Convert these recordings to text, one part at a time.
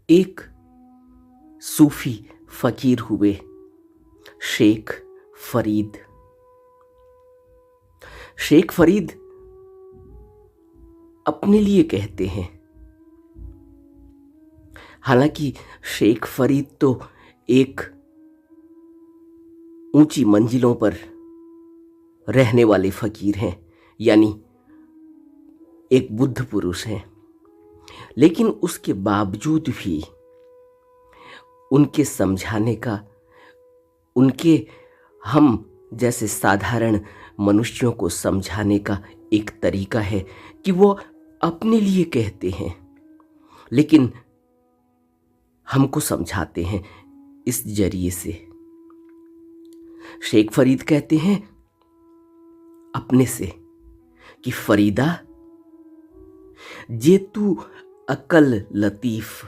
एक सूफी फकीर हुए, शेख फरीद। शेख फरीद अपने लिए कहते हैं, हालांकि शेख फरीद तो एक ऊंची मंजिलों पर रहने वाले फकीर हैं, यानी एक बुद्ध पुरुष हैं, लेकिन उसके बावजूद भी उनके समझाने का, उनके हम जैसे साधारण मनुष्यों को समझाने का एक तरीका है कि वो अपने लिए कहते हैं, लेकिन हमको समझाते हैं इस जरिए से। शेख फरीद कहते हैं अपने से कि फरीदा, जे तू अकल लतीफ,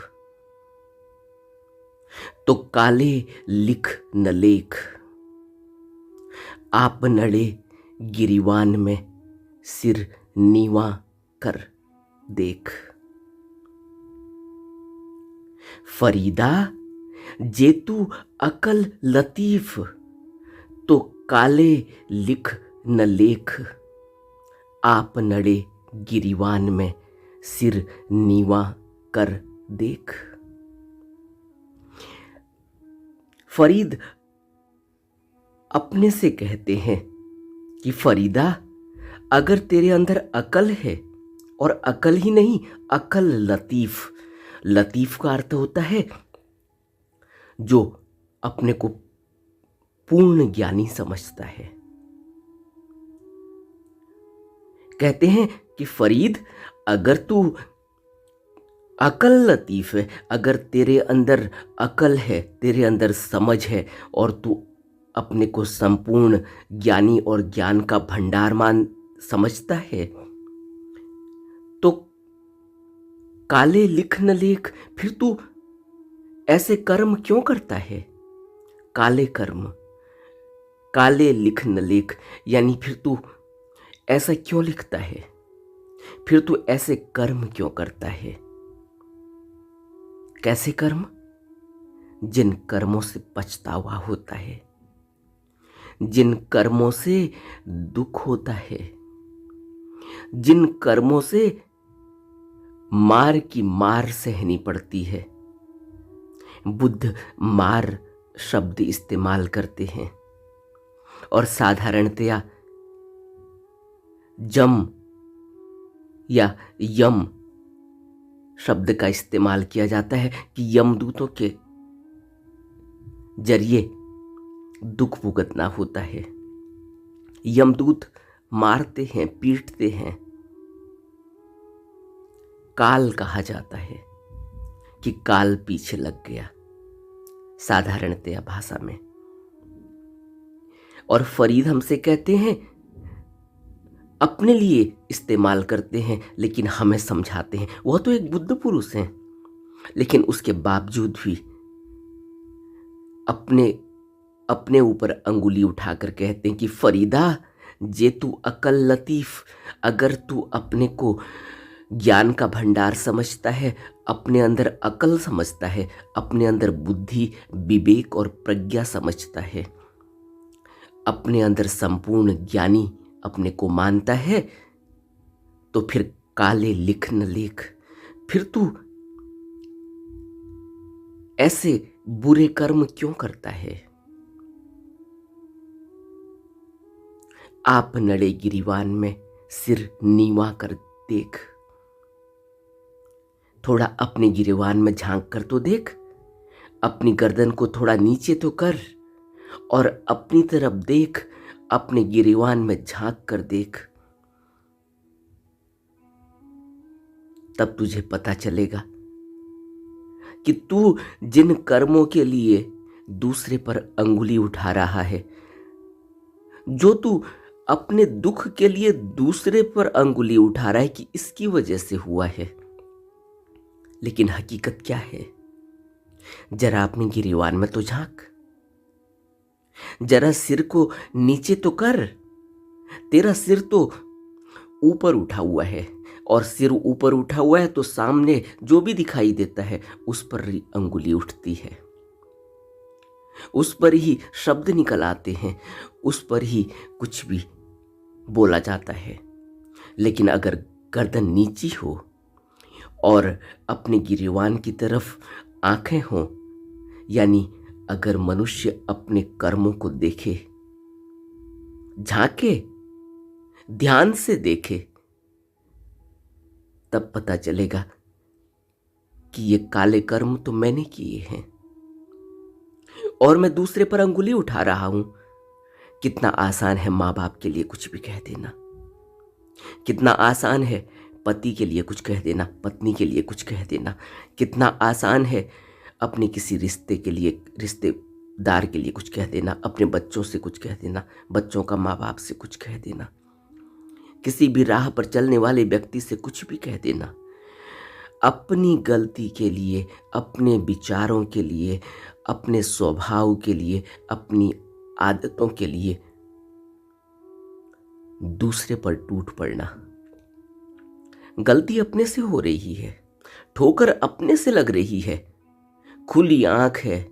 तो काले लिख न लेख, आप नड़े गिरीवान में सिर नीवा कर देख। फरीदा, जे तू अकल लतीफ, तो काले लिख न लेख, आप नड़े गिरीवान में सिर नीवा कर देख। फरीद अपने से कहते हैं कि फरीदा, अगर तेरे अंदर अकल है, और अकल ही नहीं, अकल लतीफ, लतीफ का अर्थ होता है जो अपने को पूर्ण ज्ञानी समझता है। कहते हैं कि फरीद, अगर तू अकल लतीफ है, अगर तेरे अंदर अकल है, तेरे अंदर समझ है, और तू अपने को संपूर्ण ज्ञानी और ज्ञान का भंडारमान समझता है, तो काले लिख न लेख, फिर तू ऐसे कर्म क्यों करता है? काले कर्म, काले लिख न लेख, यानी फिर तू ऐसा क्यों लिखता है? फिर तू ऐसे कर्म क्यों करता है? कैसे कर्म? जिन कर्मों से पछतावा होता है, जिन कर्मों से दुख होता है, जिन कर्मों से मार की मार सहनी पड़ती है। बुद्ध मार शब्द इस्तेमाल करते हैं, और साधारणतया जम या यम शब्द का इस्तेमाल किया जाता है कि यमदूतों के जरिए दुख भुगतना होता है। यमदूत मारते हैं, पीटते हैं। काल कहा जाता है कि काल पीछे लग गया, साधारणतया भाषा में। और फरीद हमसे कहते हैं, अपने लिए इस्तेमाल करते हैं, लेकिन हमें समझाते हैं। वह तो एक बुद्ध पुरुष हैं, लेकिन उसके बावजूद भी अपने ऊपर अंगुली उठाकर कहते हैं कि फरीदा, जे तू अकल लतीफ, अगर तू अपने को ज्ञान का भंडार समझता है, अपने अंदर अकल समझता है, अपने अंदर बुद्धि, विवेक और प्रज्ञा समझता है, अपने अंदर संपूर्ण ज्ञानी अपने को मानता है, तो फिर काले लिख न लेख, फिर तू ऐसे बुरे कर्म क्यों करता है? आप नड़े गिरीवान में सिर नीवा कर देख। थोड़ा अपने गिरीवान में झांक कर तो देख, अपनी गर्दन को थोड़ा नीचे तो कर, और अपनी तरफ देख, अपने गिरीवान में झांक कर देख। तब तुझे पता चलेगा कि तू जिन कर्मों के लिए दूसरे पर अंगुली उठा रहा है, जो तू अपने दुख के लिए दूसरे पर अंगुली उठा रहा है कि इसकी वजह से हुआ है, लेकिन हकीकत क्या है? जरा अपने गिरीवान में तो झांक, जरा सिर को नीचे तो कर। तेरा सिर तो ऊपर उठा हुआ है, और सिर ऊपर उठा हुआ है तो सामने जो भी दिखाई देता है उस पर ही अंगुली उठती है, उस पर ही शब्द निकल आते हैं, उस पर ही कुछ भी बोला जाता है। लेकिन अगर गर्दन नीची हो और अपने गिरीवान की तरफ आंखें हों, यानी अगर मनुष्य अपने कर्मों को देखे, झांके, ध्यान से देखे, तब पता चलेगा कि ये काले कर्म तो मैंने किए हैं और मैं दूसरे पर अंगुली उठा रहा हूं। कितना आसान है माँ बाप के लिए कुछ भी कह देना, कितना आसान है पति के लिए कुछ कह देना, पत्नी के लिए कुछ कह देना, कितना आसान है अपने किसी रिश्ते के लिए, रिश्तेदार के लिए कुछ कह देना, अपने बच्चों से कुछ कह देना, बच्चों का माँ बाप से कुछ कह देना, किसी भी राह पर चलने वाले व्यक्ति से कुछ भी कह देना। अपनी गलती के लिए, अपने विचारों के लिए, अपने स्वभाव के लिए, अपनी आदतों के लिए दूसरे पर टूट पड़ना। गलती अपने से हो रही है, ठोकर अपने से लग रही है, खुली आंख है,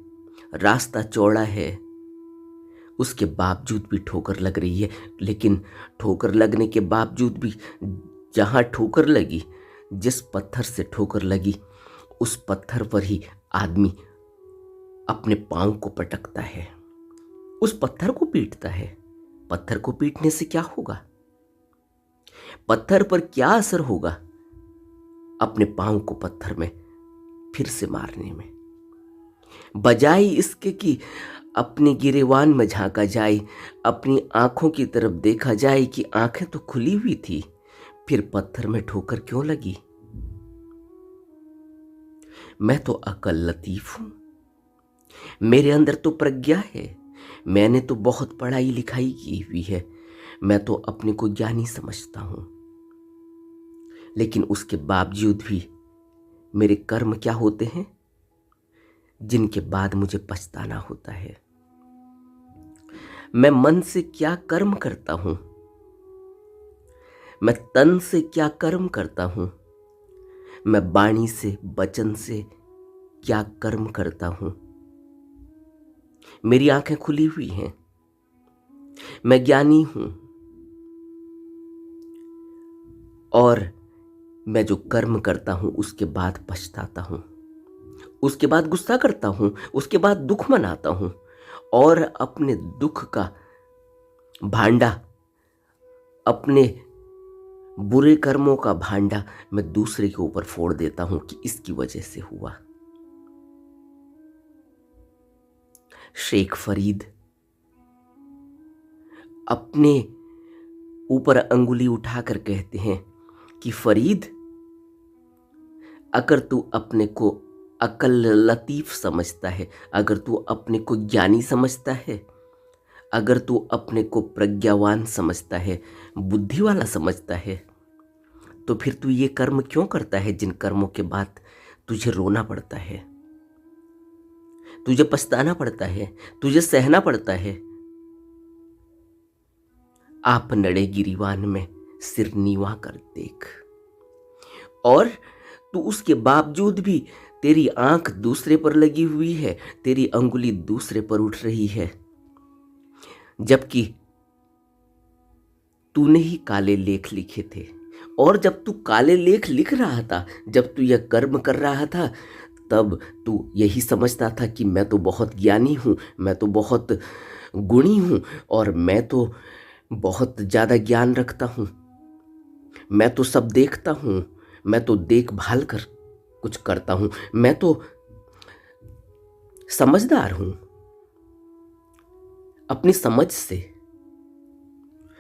रास्ता चौड़ा है, उसके बावजूद भी ठोकर लग रही है। लेकिन ठोकर लगने के बावजूद भी जहां ठोकर लगी, जिस पत्थर से ठोकर लगी, उस पत्थर पर ही आदमी अपने पांव को पटकता है, उस पत्थर को पीटता है। पत्थर को पीटने से क्या होगा? पत्थर पर क्या असर होगा? अपने पांव को पत्थर में फिर से मारने में। बजाय इसके कि अपने गिरेवान में झांका जाए, अपनी आंखों की तरफ देखा जाए कि आंखें तो खुली हुई थी, फिर पत्थर में ठोकर क्यों लगी? मैं तो अकल लतीफ हूं, मेरे अंदर तो प्रज्ञा है, मैंने तो बहुत पढ़ाई लिखाई की हुई है, मैं तो अपने को ज्ञानी समझता हूं। लेकिन उसके बावजूद भी मेरे कर्म क्या होते हैं जिनके बाद मुझे पछताना होता है। मैं मन से क्या कर्म करता हूं, मैं तन से क्या कर्म करता हूं, मैं वाणी से, वचन से क्या कर्म करता हूं। मेरी आंखें खुली हुई हैं, मैं ज्ञानी हूं, और मैं जो कर्म करता हूं उसके बाद पछताता हूं, उसके बाद गुस्सा करता हूं, उसके बाद दुख मनाता हूं, और अपने दुख का भांडा, अपने बुरे कर्मों का भांडा मैं दूसरे के ऊपर फोड़ देता हूं कि इसकी वजह से हुआ। शेख फरीद अपने ऊपर अंगुली उठाकर कहते हैं कि फरीद, अगर तू अपने को अकल लतीफ समझता है, अगर तू अपने को ज्ञानी समझता है, अगर तू अपने को प्रज्ञावान समझता है, बुद्धि वाला समझता है, तो फिर तू ये कर्म क्यों करता है जिन कर्मों के बाद तुझे रोना पड़ता है, तुझे पछताना पड़ता है, तुझे सहना पड़ता है। आप नड़े गिरीवान में सिर नीवा कर देख, और तू उसके बावजूद भी तेरी आंख दूसरे पर लगी हुई है, तेरी अंगुली दूसरे पर उठ रही है, जबकि तूने ही काले लेख लिखे थे। और जब तू काले लेख लिख रहा था, जब तू यह कर्म कर रहा था, तब तू यही समझता था कि मैं तो बहुत ज्ञानी हूँ, मैं तो बहुत गुणी हूँ, और मैं तो बहुत ज़्यादा ज्ञान रखता हूँ, मैं तो सब देखता हूँ, मैं तो देखभाल कर कुछ करता हूँ, मैं तो समझदार हूँ। अपनी समझ से,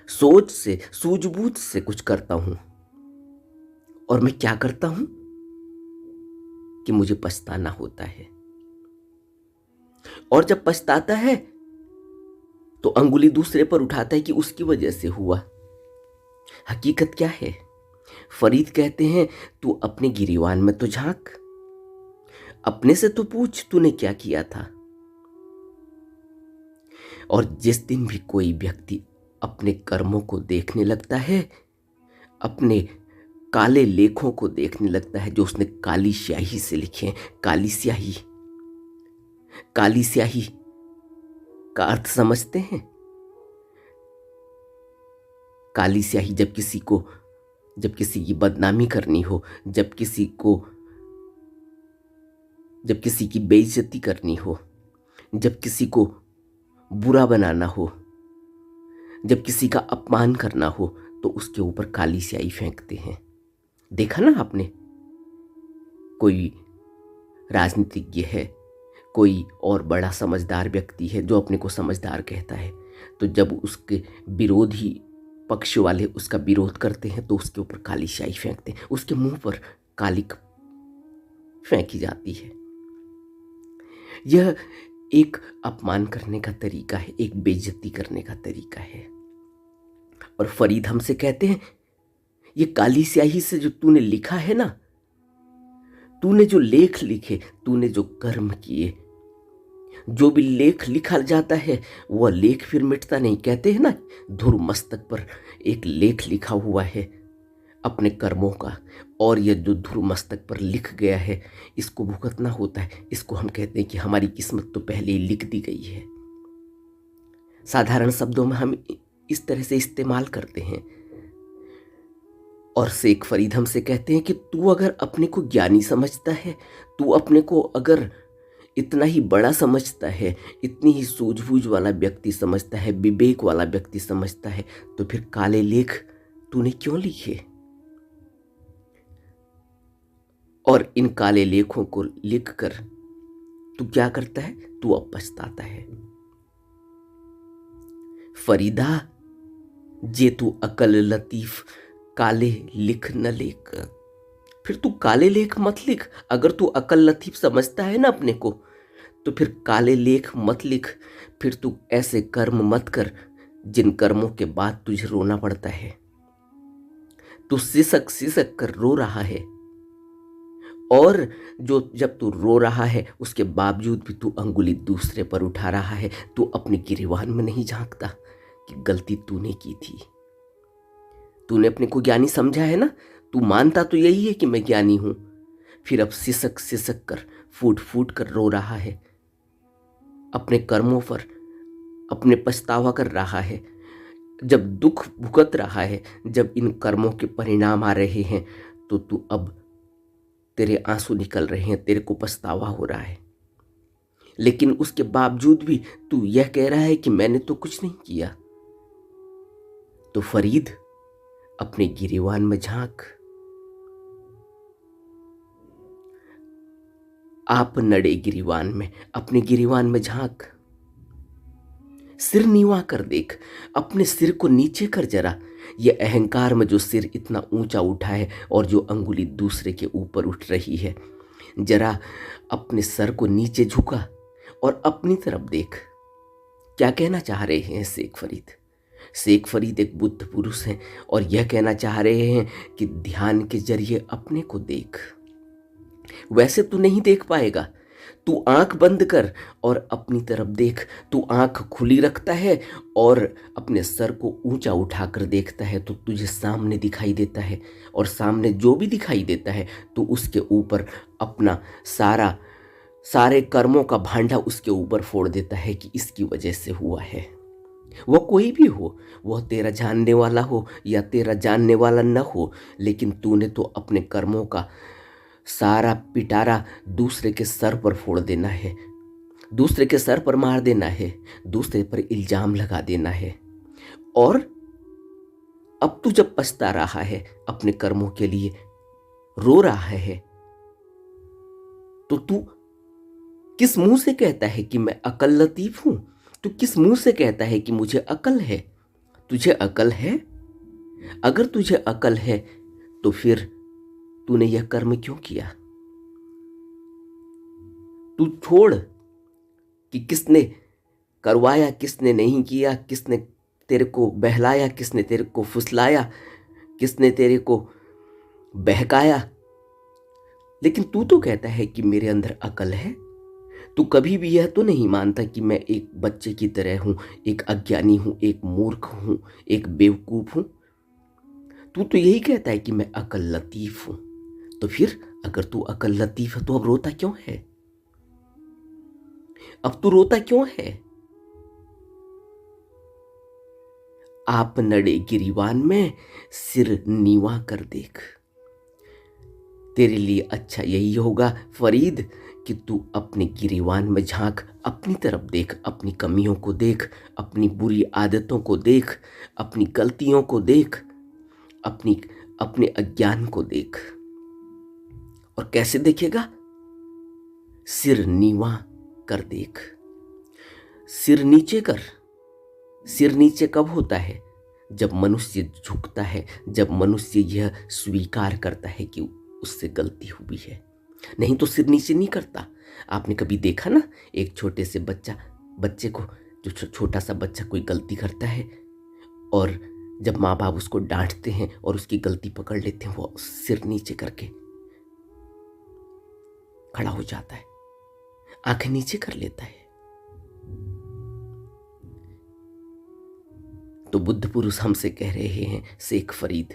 सोच से, सूझबूझ से कुछ करता हूँ, और मैं क्या करता हूँ कि मुझे पछताना होता है। और जब पछताता है तो अंगुली दूसरे पर उठाता है कि उसकी वजह से हुआ। हकीकत क्या है? फरीद कहते हैं, तू अपने गिरीवान में तो झांक, अपने से तो पूछ तूने क्या किया था। और जिस दिन भी कोई व्यक्ति अपने कर्मों को देखने लगता है, अपने काले लेखों को देखने लगता है जो उसने काली स्याही से लिखे हैं। काली स्याही, काली स्याही का अर्थ समझते हैं? काली स्याही जब किसी की बदनामी करनी हो, जब किसी की बेइज्जती करनी हो, जब किसी को बुरा बनाना हो, जब किसी का अपमान करना हो, तो उसके ऊपर काली स्याही फेंकते हैं। देखा ना आपने? कोई राजनीतिज्ञ है, कोई और बड़ा समझदार व्यक्ति है जो अपने को समझदार कहता है, तो जब उसके विरोधी पक्ष वाले उसका विरोध करते हैं तो उसके ऊपर काली स्याही फेंकते हैं, उसके मुंह पर कालिक फेंकी जाती है। यह एक अपमान करने का तरीका है, एक बेइज्जती करने का तरीका है। और फरीद हमसे कहते हैं, ये काली स्याही से जो तूने लिखा है ना, तूने जो लेख लिखे, तूने जो कर्म किए, जो भी लेख लिखा जाता है वह लेख फिर मिटता नहीं। कहते हैं ना, धुर मस्तक पर एक लेख लिखा हुआ है अपने कर्मों का, और यह जो धुर मस्तक पर लिख गया है इसको भुगतना होता है। इसको हम कहते हैं कि हमारी किस्मत तो पहले ही लिख दी गई है। साधारण शब्दों में हम इस तरह से इस्तेमाल करते हैं। और शेख फरीद हमसे कहते हैं कि तू अगर अपने को ज्ञानी समझता है, तू अपने को अगर इतना ही बड़ा समझता है, इतनी ही सूझबूझ वाला व्यक्ति समझता है, विवेक वाला व्यक्ति समझता है, तो फिर काले लेख तूने क्यों लिखे? और इन काले लेखों को लिखकर तू क्या करता है? तू अब पछताता है। फरीदा जे तू अकल लतीफ काले लिख न लेख। फिर तू काले लेख मत लिख। अगर तू अकल लतीफ समझता है ना अपने को, तो फिर काले लेख मत लिख। फिर तू ऐसे कर्म मत कर जिन कर्मों के बाद तुझे रोना पड़ता है। तू सिसक सिसक कर रो रहा है, और जब तू रो रहा है उसके बावजूद भी तू अंगुली दूसरे पर उठा रहा है। तू अपने गिरेबान में नहीं झांकता कि गलती तूने की थी। तूने अपने को ज्ञानी समझा है ना, तू मानता तो यही है कि मैं ज्ञानी हूं, फिर अब सिसक सिसक कर फूट फूट कर रो रहा है, अपने कर्मों पर अपने पछतावा कर रहा है। जब दुख भुगत रहा है, जब इन कर्मों के परिणाम आ रहे हैं, तो तू अब तेरे आंसू निकल रहे हैं, तेरे को पछतावा हो रहा है, लेकिन उसके बावजूद भी तू यह कह रहा है कि मैंने तो कुछ नहीं किया। तो फरीद अपने गिरेबान में झांक। आप नड़े गिरेबान में, अपने गिरेबान में झांक। सिर नीवा कर देख, अपने सिर को नीचे कर जरा। ये अहंकार में जो सिर इतना ऊंचा उठा है और जो अंगुली दूसरे के ऊपर उठ रही है, जरा अपने सर को नीचे झुका और अपनी तरफ देख। क्या कहना चाह रहे हैं शेख फरीद? शेख फरीद एक बुद्ध पुरुष हैं और यह कहना चाह रहे हैं कि ध्यान के जरिए अपने को देख। वैसे तू नहीं देख पाएगा, तू आंख बंद कर और अपनी तरफ देख। तू आंख खुली रखता है और अपने सर को ऊंचा उठाकर देखता है तो तुझे सामने दिखाई देता है, और सामने जो भी दिखाई देता है तो उसके ऊपर अपना सारे कर्मों का भांडा उसके ऊपर फोड़ देता है कि इसकी वजह से हुआ है। वह कोई भी हो, वह तेरा जानने वाला हो या तेरा जानने वाला न हो, लेकिन तूने तो अपने कर्मों का सारा पिटारा दूसरे के सर पर फोड़ देना है, दूसरे के सर पर मार देना है, दूसरे पर इल्जाम लगा देना है। और अब तू जब पछता रहा है, अपने कर्मों के लिए रो रहा है, तो तू किस मुंह से कहता है कि मैं अकल लतीफ हूं? तू किस मुंह से कहता है कि मुझे अकल है? तुझे अकल है? अगर तुझे अकल है तो फिर तूने यह कर्म क्यों किया? तू छोड़ कि किसने करवाया, किसने नहीं किया, किसने तेरे को बहलाया, किसने तेरे को फुसलाया, किसने तेरे को बहकाया, लेकिन तू तो कहता है कि मेरे अंदर अकल है। तू कभी भी यह तो नहीं मानता कि मैं एक बच्चे की तरह हूं, एक अज्ञानी हूं, एक मूर्ख हूं, एक बेवकूफ हूं। तू तो यही कहता है कि मैं अकल लतीफ़ हूं। तो फिर अगर तू अकल लतीफ़ है तो अब रोता क्यों है? अब तू रोता क्यों है? आप नड़े गिरीवान में सिर नीवा कर देख। तेरे लिए अच्छा यही होगा फरीद कि तू अपने गिरीवान में झांक, अपनी तरफ देख, अपनी कमियों को देख, अपनी बुरी आदतों को देख, अपनी गलतियों को देख, अपनी अपने अज्ञान को देख। और कैसे देखेगा? सिर नीवा कर देख। सिर नीचे कर। सिर नीचे कब होता है? जब मनुष्य झुकता है, जब मनुष्य यह स्वीकार करता है कि उससे गलती हुई है। नहीं तो सिर नीचे नहीं करता। आपने कभी देखा ना, एक छोटे से बच्चे को, जो छोटा सा बच्चा कोई गलती करता है और जब माँ बाप उसको डांटते हैं और उसकी गलती पकड़ लेते हैं, वो सिर नीचे करके खड़ा हो जाता है, आंखें नीचे कर लेता है। तो बुद्ध पुरुष हमसे कह रहे हैं, शेख फरीद,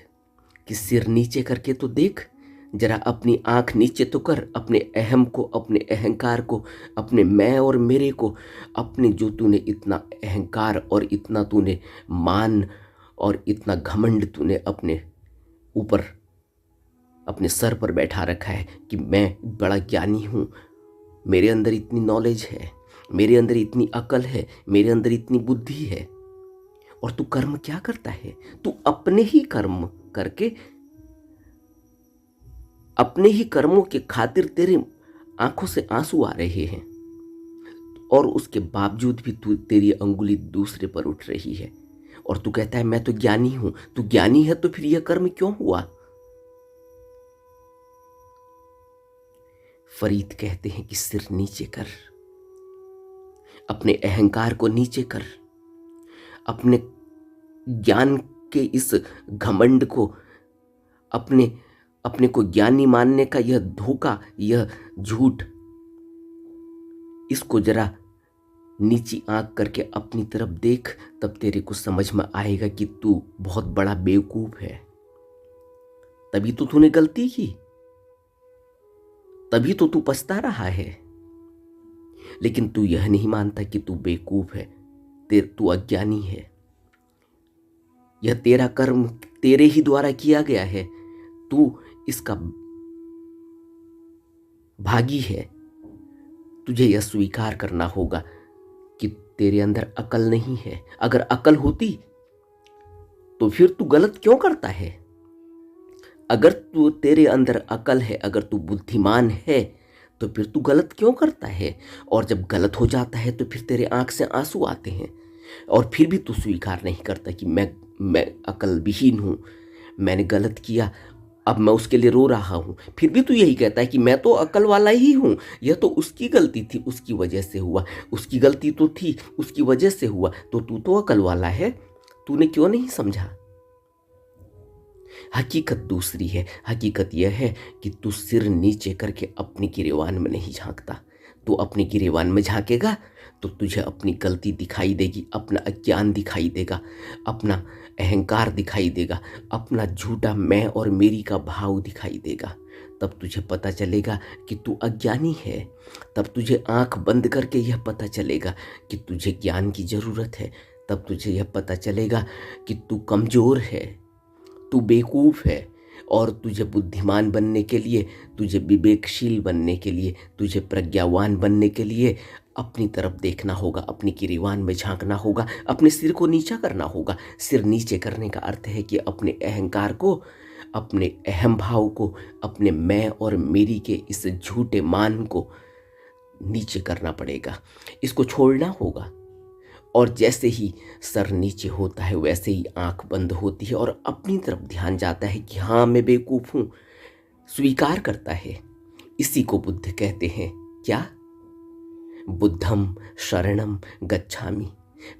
कि सिर नीचे करके तो देख, जरा अपनी आंख नीचे तो कर, अपने अहम को, अपने अहंकार को, अपने मैं और मेरे को, अपने जो तूने इतना अहंकार और इतना तूने मान और इतना घमंड तूने अपने ऊपर, अपने सर पर बैठा रखा है कि मैं बड़ा ज्ञानी हूँ, मेरे अंदर इतनी नॉलेज है, मेरे अंदर इतनी अकल है, मेरे अंदर इतनी बुद्धि है। और तू कर्म क्या करता है? तू अपने ही कर्म करके, अपने ही कर्मों के खातिर तेरे आंखों से आंसू आ रहे हैं और उसके बावजूद भी तेरी अंगुली दूसरे पर उठ रही है और तू कहता है मैं तो ज्ञानी हूं। तू ज्ञानी है तो फिर यह कर्म क्यों हुआ? फरीद कहते हैं कि सिर नीचे कर, अपने अहंकार को नीचे कर, अपने ज्ञान के इस घमंड को, अपने को ज्ञानी मानने का यह धोखा, यह झूठ, इसको जरा नीची आंख करके अपनी तरफ देख। तब तेरे को समझ में आएगा कि तू बहुत बड़ा बेवकूफ है। तभी तो तूने गलती की, तभी तो तू पछता रहा है। लेकिन तू यह नहीं मानता कि तू बेवकूफ है, तू अज्ञानी है। यह तेरा कर्म तेरे ही द्वारा किया गया है, तू इसका भागी है। तुझे यह स्वीकार करना होगा कि तेरे अंदर अकल नहीं है। अगर अकल होती तो फिर तू गलत क्यों करता है? अगर तू तेरे अंदर अकल है, अगर तू बुद्धिमान है, तो फिर तू गलत क्यों करता है? और जब गलत हो जाता है तो फिर तेरे आंख से आंसू आते हैं और फिर भी तू स्वीकार नहीं करता कि मैं अकल विहीन हूँ, मैंने गलत किया, अब मैं उसके लिए रो रहा हूँ। फिर भी तू यही कहता है कि मैं तो अकल वाला ही हूँ, यह तो उसकी गलती थी, उसकी वजह से हुआ, उसकी गलती तो थी, उसकी वजह से हुआ, तो तू तो अकल वाला है। तूने क्यों नहीं समझा? हकीकत दूसरी है। हकीकत यह है कि तू सिर नीचे करके अपनी गिरेबान में नहीं झांकता। तू अपनी गिरेबान में झांकेगा तो तुझे अपनी गलती दिखाई देगी, अपना अज्ञान दिखाई देगा, अपना अहंकार दिखाई देगा, अपना झूठा मैं और मेरी का भाव दिखाई देगा। तब तुझे पता चलेगा कि तू अज्ञानी है। तब तुझे आंख बंद करके यह पता चलेगा कि तुझे ज्ञान की ज़रूरत है। तब तुझे यह पता चलेगा कि तू कमज़ोर है, तू बेवकूफ़ है और तुझे बुद्धिमान बनने के लिए, तुझे विवेकशील बनने के लिए, तुझे प्रज्ञावान बनने के लिए अपनी तरफ देखना होगा, अपनी गिरेबान में झांकना होगा, अपने सिर को नीचा करना होगा। सिर नीचे करने का अर्थ है कि अपने अहंकार को, अपने अहम भाव को, अपने मैं और मेरी के इस झूठे मान को नीचे करना पड़ेगा, इसको छोड़ना होगा। और जैसे ही सर नीचे होता है वैसे ही आंख बंद होती है और अपनी तरफ ध्यान जाता है कि हाँ मैं बेवकूफ़ हूँ, स्वीकार करता है। इसी को बुद्ध कहते हैं क्या? बुद्धम शरणम गच्छामि।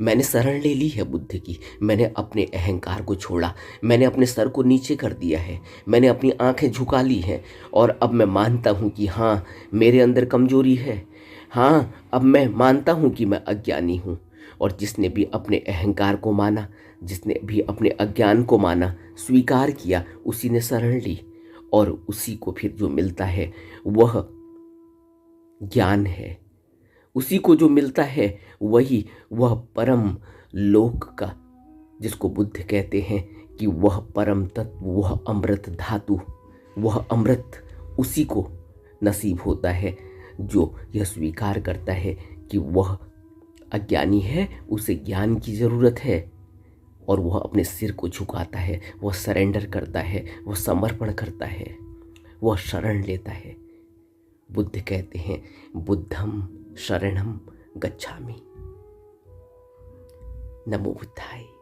मैंने शरण ले ली है बुद्ध की, मैंने अपने अहंकार को छोड़ा, मैंने अपने सर को नीचे कर दिया है, मैंने अपनी आंखें झुका ली हैं और अब मैं मानता हूँ कि हाँ मेरे अंदर कमजोरी है। हाँ अब मैं मानता हूँ कि मैं अज्ञानी हूँ और जिसने भी अपने अहंकार को माना, जिसने भी अपने अज्ञान को माना, स्वीकार किया, उसी ने शरण ली, और उसी को फिर जो मिलता है वह ज्ञान है। उसी को जो मिलता है वही वह परम लोक का, जिसको बुद्ध कहते हैं कि वह परम तत्व, वह अमृत धातु, वह अमृत उसी को नसीब होता है जो यह स्वीकार करता है कि वह अज्ञानी है, उसे ज्ञान की ज़रूरत है, और वह अपने सिर को झुकाता है, वह सरेंडर करता है, वह समर्पण करता है, वह शरण लेता है। बुद्ध कहते हैं बुद्धम शरणम गच्छामि। नमो बुद्धाय।